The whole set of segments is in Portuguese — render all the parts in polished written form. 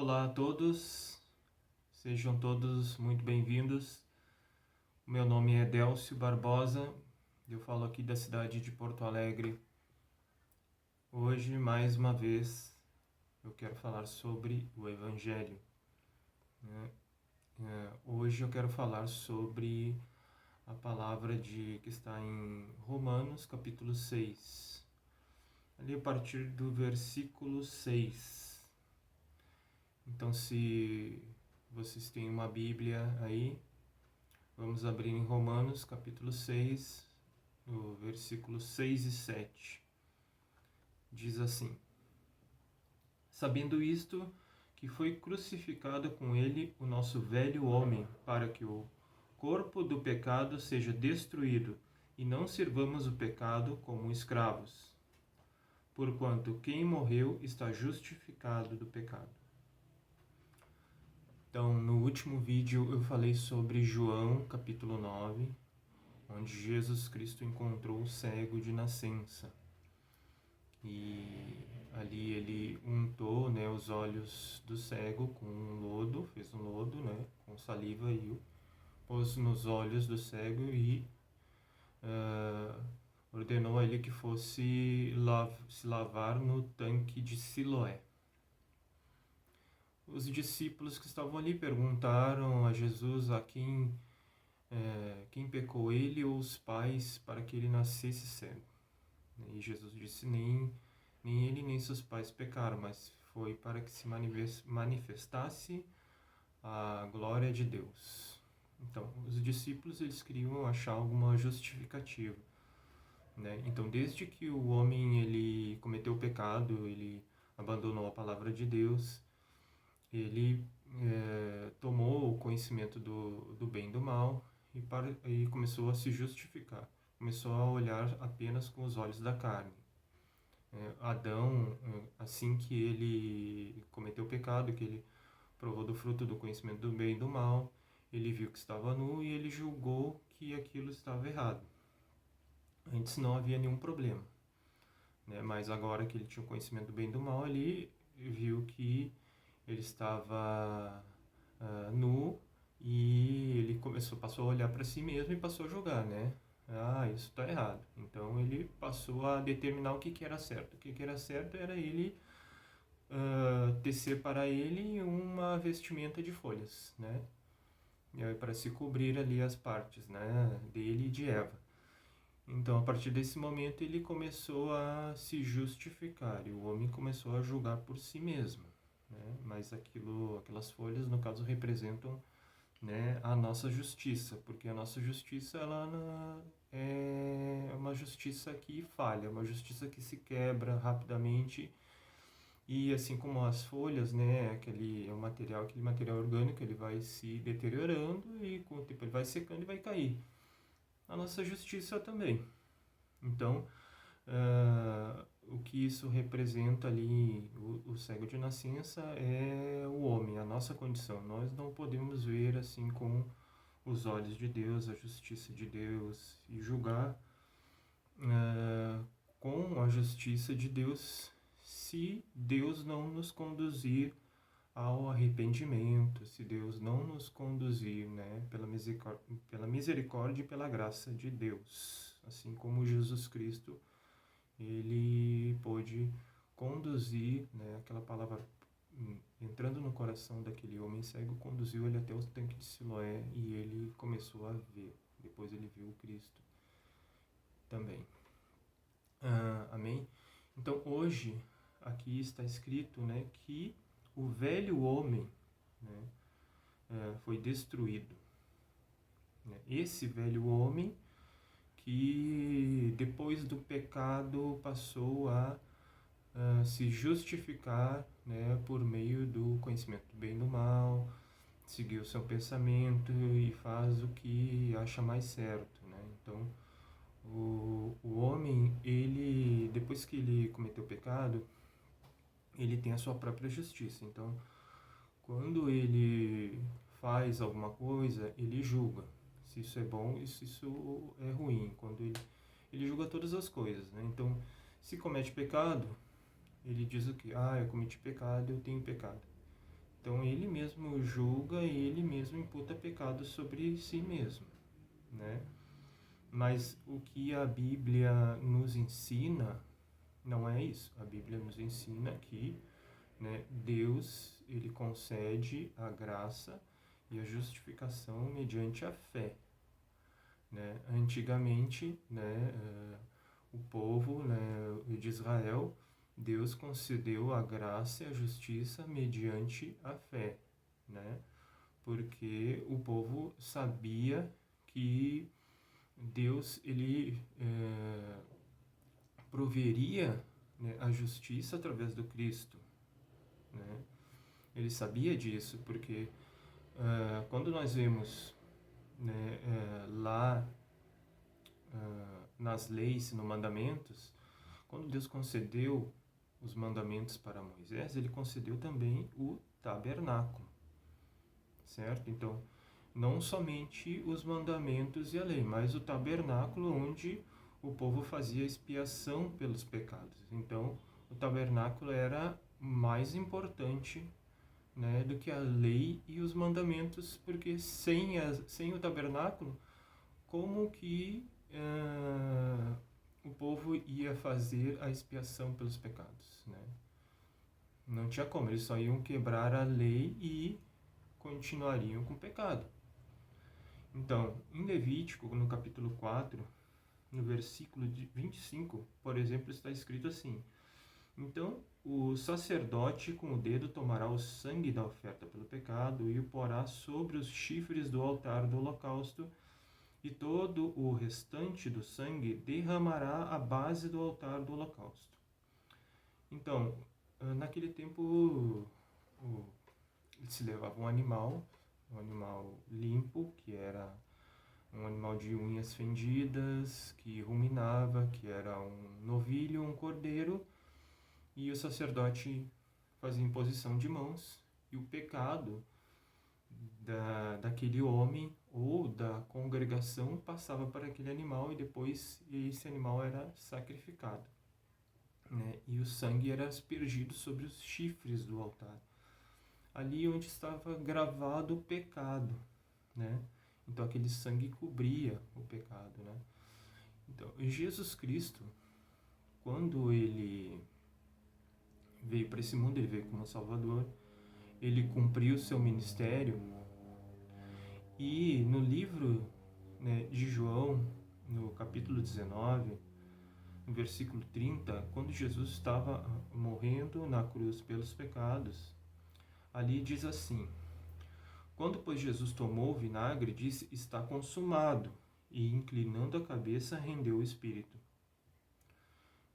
Olá a todos, sejam todos muito bem-vindos. O meu nome é Délcio Barbosa, eu falo aqui da cidade de Porto Alegre. Hoje, mais uma vez, eu quero falar sobre o Evangelho, né? Hoje eu quero falar sobre a palavra que está em Romanos, capítulo 6, ali a partir do versículo 6. Então, se vocês têm uma Bíblia aí, vamos abrir em Romanos, capítulo 6, no versículo 6 e 7. Diz assim: Sabendo isto, que foi crucificado com ele o nosso velho homem, para que o corpo do pecado seja destruído, e não sirvamos o pecado como escravos. Porquanto quem morreu está justificado do pecado. Então, no último vídeo eu falei sobre João, capítulo 9, onde Jesus Cristo encontrou o cego de nascença. E ali ele untou, né, os olhos do cego com um lodo, fez um lodo, né, com saliva, e pôs nos olhos do cego e ordenou a ele que fosse se lavar no tanque de Siloé. Os discípulos que estavam ali perguntaram a Jesus a quem pecou, ele ou os pais, para que ele nascesse cego. E Jesus disse: nem ele nem seus pais pecaram, mas foi para que se manifestasse a glória de Deus. Então, os discípulos eles queriam achar alguma justificativa, né? Então, desde que o homem ele cometeu o pecado, ele abandonou a palavra de Deus, ele tomou o conhecimento do bem e do mal e começou a se justificar. Começou a olhar apenas com os olhos da carne. Adão, assim que ele cometeu o pecado, que ele provou do fruto do conhecimento do bem e do mal, ele viu que estava nu e ele julgou que aquilo estava errado. Antes não havia nenhum problema, né? Mas agora que ele tinha o conhecimento do bem e do mal, ele viu que ele estava nu e ele passou a olhar para si mesmo e passou a julgar, né? Isso está errado. Então ele passou a determinar o que era certo. O que era certo era ele tecer para ele uma vestimenta de folhas, né? Para se cobrir ali as partes, né, dele e de Eva. Então, a partir desse momento, ele começou a se justificar e o homem começou a julgar por si mesmo, né? Mas aquelas folhas, no caso, representam, né, a nossa justiça, porque a nossa justiça ela é uma justiça que falha, uma justiça que se quebra rapidamente. E assim como as folhas, né, aquele material orgânico, ele vai se deteriorando e com o tempo ele vai secando e vai cair. A nossa justiça também. Então, o que isso representa ali, o cego de nascença, é o homem, a nossa condição. Nós não podemos ver assim com os olhos de Deus, a justiça de Deus, e julgar com a justiça de Deus, se Deus não nos conduzir ao arrependimento, se Deus não nos conduzir, né, pela misericórdia e pela graça de Deus. Assim como Jesus Cristo, ele pôde conduzir, né, aquela palavra entrando no coração daquele homem cego, conduziu ele até o tanque de Siloé e ele começou a ver. Depois ele viu o Cristo também. Amém? Então hoje aqui está escrito, né, que o velho homem, né, foi destruído. Esse velho homem que depois do pecado passou a se justificar, né, por meio do conhecimento do bem e do mal, seguir o seu pensamento e faz o que acha mais certo, né? Então, o homem, ele, depois que ele cometeu o pecado, ele tem a sua própria justiça. Então, quando ele faz alguma coisa, ele julga se isso é bom e se isso é ruim. Quando ele julga todas as coisas, né? Então, se comete pecado, ele diz o que? Eu cometi pecado, eu tenho pecado. Então ele mesmo julga e ele mesmo imputa pecado sobre si mesmo, né? Mas o que a Bíblia nos ensina não é isso. A Bíblia nos ensina que, né, Deus ele concede a graça e a justificação mediante a fé, né? Antigamente, né, o povo, né, de Israel, Deus concedeu a graça e a justiça mediante a fé, né? Porque o povo sabia que Deus ele proveria, né, a justiça através do Cristo, né? Ele sabia disso porque quando nós vemos, né, lá nas leis, nos mandamentos, quando Deus concedeu os mandamentos para Moisés, ele concedeu também o tabernáculo, certo? Então, não somente os mandamentos e a lei, mas o tabernáculo onde o povo fazia expiação pelos pecados. Então, o tabernáculo era mais importante, né, do que a lei e os mandamentos, porque sem o tabernáculo, como que o povo ia fazer a expiação pelos pecados, né? Não tinha como, eles só iam quebrar a lei e continuariam com o pecado. Então, em Levítico, no capítulo 4, no versículo 25, por exemplo, está escrito assim: Então, o sacerdote com o dedo tomará o sangue da oferta pelo pecado e o porá sobre os chifres do altar do holocausto, e todo o restante do sangue derramará à base do altar do holocausto. Então, naquele tempo, se levava um animal limpo, que era um animal de unhas fendidas, que ruminava, que era um novilho, um cordeiro, e o sacerdote fazia imposição de mãos, e o pecado daquele homem ou da congregação passava para aquele animal, e depois esse animal era sacrificado, né? E o sangue era aspergido sobre os chifres do altar, ali onde estava gravado o pecado, né? Então aquele sangue cobria o pecado, né? Então, Jesus Cristo, quando ele veio para esse mundo, ele veio como Salvador, ele cumpriu o seu ministério, e no livro, né, de João, no capítulo 19, no versículo 30, quando Jesus estava morrendo na cruz pelos pecados, ali diz assim: Quando, pois, Jesus tomou o vinagre, disse: Está consumado, e inclinando a cabeça, rendeu o espírito.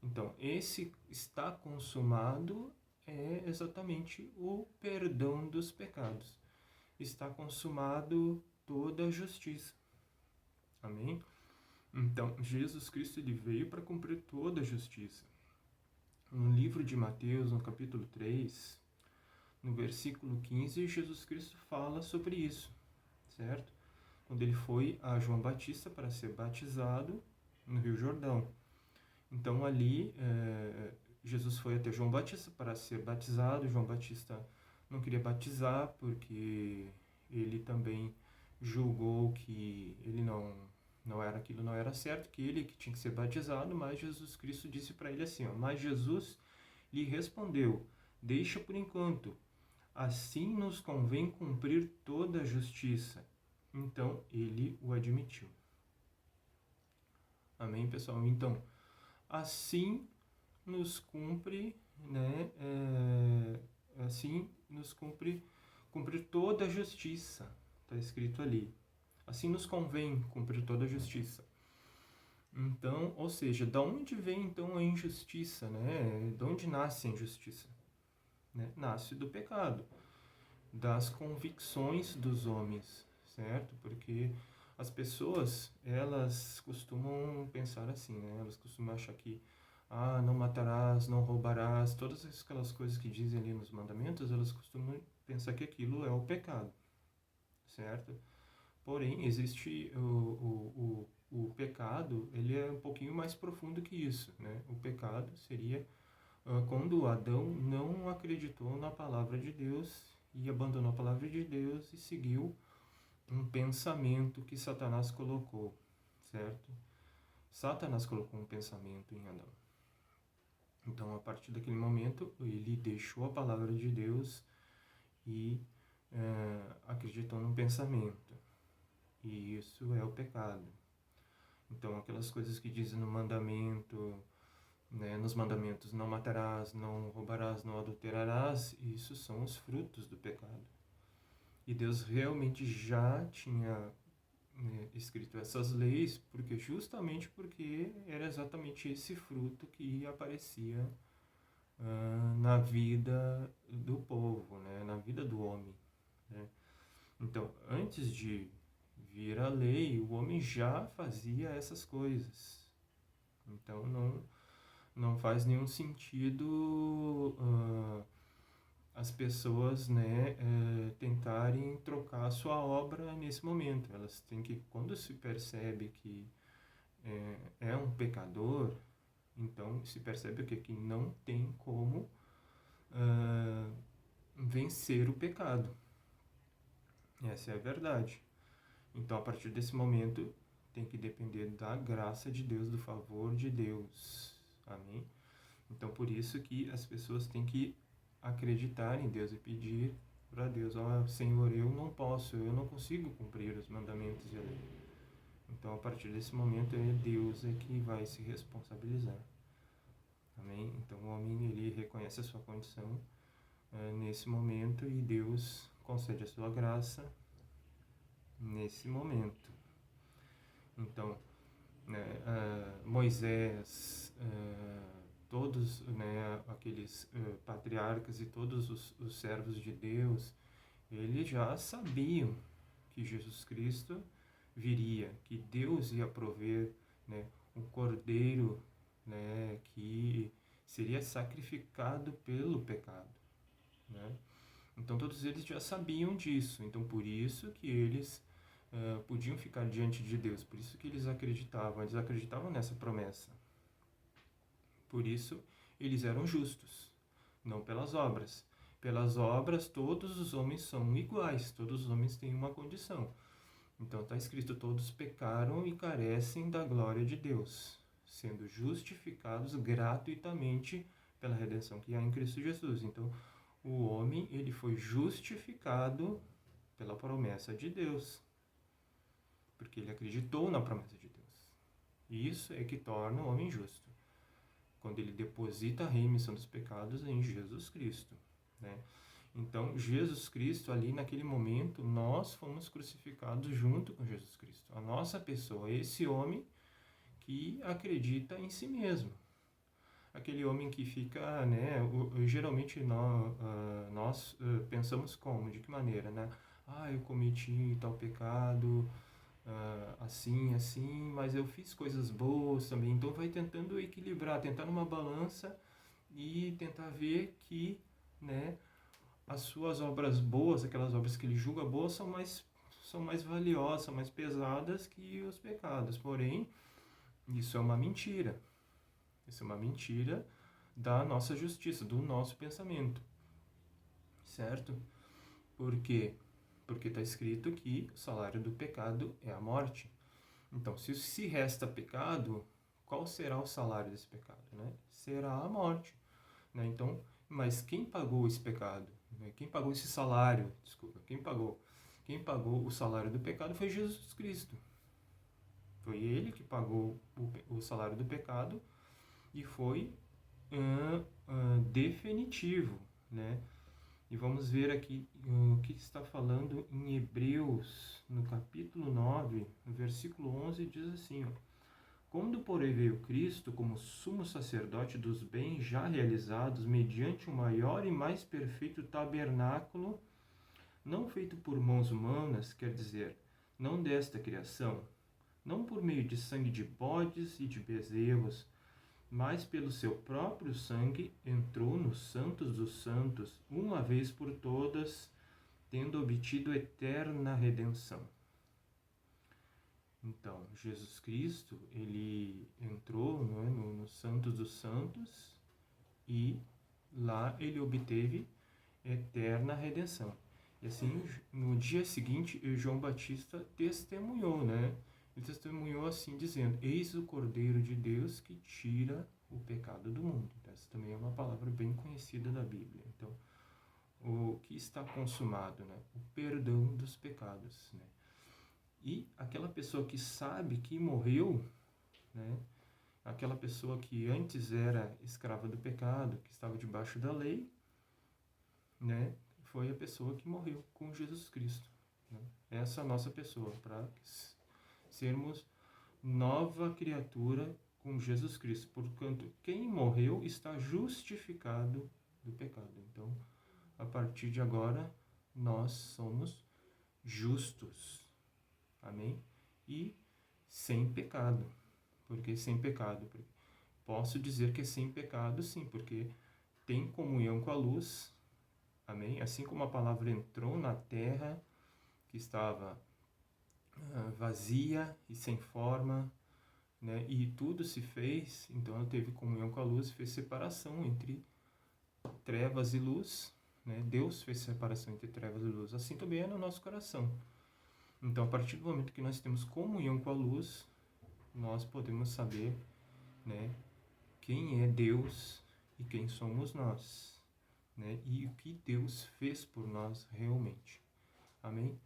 Então, esse está consumado é exatamente o perdão dos pecados. Está consumado toda a justiça. Amém? Então, Jesus Cristo ele veio para cumprir toda a justiça. No livro de Mateus, no capítulo 3, no versículo 15, Jesus Cristo fala sobre isso, certo? Quando ele foi a João Batista para ser batizado no Rio Jordão. Então ali, Jesus foi até João Batista para ser batizado. João Batista não queria batizar porque ele também julgou que ele não era aquilo, não era certo, que ele que tinha que ser batizado, mas Jesus Cristo disse para ele assim, mas Jesus lhe respondeu: Deixa por enquanto, assim nos convém cumprir toda a justiça. Então ele o admitiu. Amém, pessoal? Então, assim nos cumpre, né? Assim nos cumprir toda a justiça. Está escrito ali. Assim nos convém cumprir toda a justiça. Então, ou seja, da onde vem então a injustiça, né? De onde nasce a injustiça? Né? Nasce do pecado, das convicções dos homens, certo? Porque as pessoas, elas costumam pensar assim, né? Elas costumam achar que não matarás, não roubarás, todas aquelas coisas que dizem ali nos mandamentos, elas costumam pensar que aquilo é o pecado, certo? Porém, existe o pecado, ele é um pouquinho mais profundo que isso, né? O pecado seria quando Adão não acreditou na palavra de Deus e abandonou a palavra de Deus e seguiu um pensamento que Satanás colocou, certo? Satanás colocou um pensamento em Adão. Então, a partir daquele momento, ele deixou a palavra de Deus e acreditou num pensamento. E isso é o pecado. Então, aquelas coisas que dizem no mandamento, né, nos mandamentos, não matarás, não roubarás, não adulterarás, isso são os frutos do pecado. E Deus realmente já tinha, né, escrito essas leis, justamente porque era exatamente esse fruto que aparecia na vida do povo, né, na vida do homem, né? Então, antes de vir a lei, o homem já fazia essas coisas. Então, não faz nenhum sentido as pessoas, né, tentarem trocar a sua obra nesse momento. Elas têm que, quando se percebe que é um pecador, então se percebe o quê? Que não tem como vencer o pecado. Essa é a verdade. Então, a partir desse momento, tem que depender da graça de Deus, do favor de Deus. Amém? Então, por isso que as pessoas têm que acreditar em Deus e pedir para Deus: ó, Senhor, eu não consigo cumprir os mandamentos e a lei. Então, a partir desse momento, Deus que vai se responsabilizar. Amém? Então, o homem, ele reconhece a sua condição nesse momento e Deus concede a sua graça nesse momento. Então, né, Moisés, todos, né, aqueles patriarcas e todos os servos de Deus, eles já sabiam que Jesus Cristo viria, que Deus ia prover, né, um cordeiro, né, que seria sacrificado pelo pecado, né? Então todos eles já sabiam disso, então por isso que eles podiam ficar diante de Deus, por isso que eles acreditavam nessa promessa. Por isso eles eram justos, não pelas obras. Pelas obras todos os homens são iguais, todos os homens têm uma condição. Então está escrito: todos pecaram e carecem da glória de Deus, sendo justificados gratuitamente pela redenção que há em Cristo Jesus. Então o homem, ele foi justificado pela promessa de Deus, porque ele acreditou na promessa de Deus. E isso é que torna o homem justo, quando ele deposita a remissão dos pecados em Jesus Cristo, né? Então, Jesus Cristo, ali naquele momento, nós fomos crucificados junto com Jesus Cristo. A nossa pessoa, esse homem que acredita em si mesmo. Aquele homem que fica, né, geralmente nós pensamos como, de que maneira, né? Eu cometi tal pecado, assim, mas eu fiz coisas boas também. Então vai tentando equilibrar, tentar numa balança e tentar ver que, né, as suas obras boas, aquelas obras que ele julga boas, são mais valiosas, são mais pesadas que os pecados. Porém, isso é uma mentira. Isso é uma mentira da nossa justiça, do nosso pensamento. Certo? Por quê? Porque está escrito que o salário do pecado é a morte. Então, se resta pecado, qual será o salário desse pecado, né? Será a morte, né? Então, mas quem pagou esse pecado? Quem pagou esse salário? Desculpa, quem pagou o salário do pecado foi Jesus Cristo. Foi ele que pagou o salário do pecado e foi definitivo, né? E vamos ver aqui o que está falando em Hebreus, no capítulo 9, no versículo 11, diz assim: ó, quando, porém, veio Cristo como sumo sacerdote dos bens já realizados mediante um maior e mais perfeito tabernáculo, não feito por mãos humanas, quer dizer, não desta criação, não por meio de sangue de bodes e de bezerros, mas pelo seu próprio sangue entrou nos santos dos santos, uma vez por todas, tendo obtido eterna redenção. Então, Jesus Cristo, ele entrou, né, no santos dos santos e lá ele obteve eterna redenção. E assim, no dia seguinte, João Batista testemunhou, né? Ele testemunhou assim, dizendo: Eis o Cordeiro de Deus que tira o pecado do mundo. Então, essa também é uma palavra bem conhecida da Bíblia. Então, o que está consumado, né? O perdão dos pecados, né? E aquela pessoa que sabe que morreu, né? Aquela pessoa que antes era escrava do pecado, que estava debaixo da lei, né? Foi a pessoa que morreu com Jesus Cristo, né? Essa é a nossa pessoa, para sermos nova criatura com Jesus Cristo. Portanto, quem morreu está justificado do pecado. Então, a partir de agora, nós somos justos. Amém? E sem pecado. Por que sem pecado? Porque posso dizer que é sem pecado, sim, porque tem comunhão com a luz. Amém? Assim como a palavra entrou na terra, que estava vazia e sem forma, né? E tudo se fez, então ela teve comunhão com a luz, fez separação entre trevas e luz, né? Deus fez separação entre trevas e luz. Assim também é no nosso coração. Então, a partir do momento que nós temos comunhão com a luz, nós podemos saber, né, quem é Deus e quem somos nós, né? E o que Deus fez por nós realmente. Amém?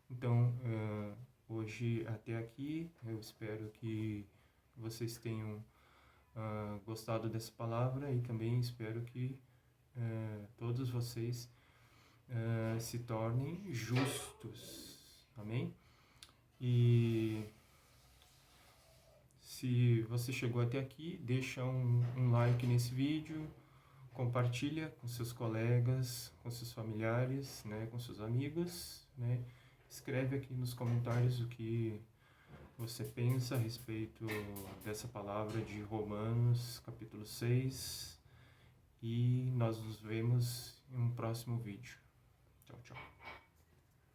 Então, hoje até aqui, eu espero que vocês tenham gostado dessa palavra e também espero que todos vocês se tornem justos. Amém? E se você chegou até aqui, deixa um like nesse vídeo, compartilha com seus colegas, com seus familiares, né, com seus amigos, né? Escreve aqui nos comentários o que você pensa a respeito dessa palavra de Romanos, capítulo 6. E nós nos vemos em um próximo vídeo. Tchau, tchau.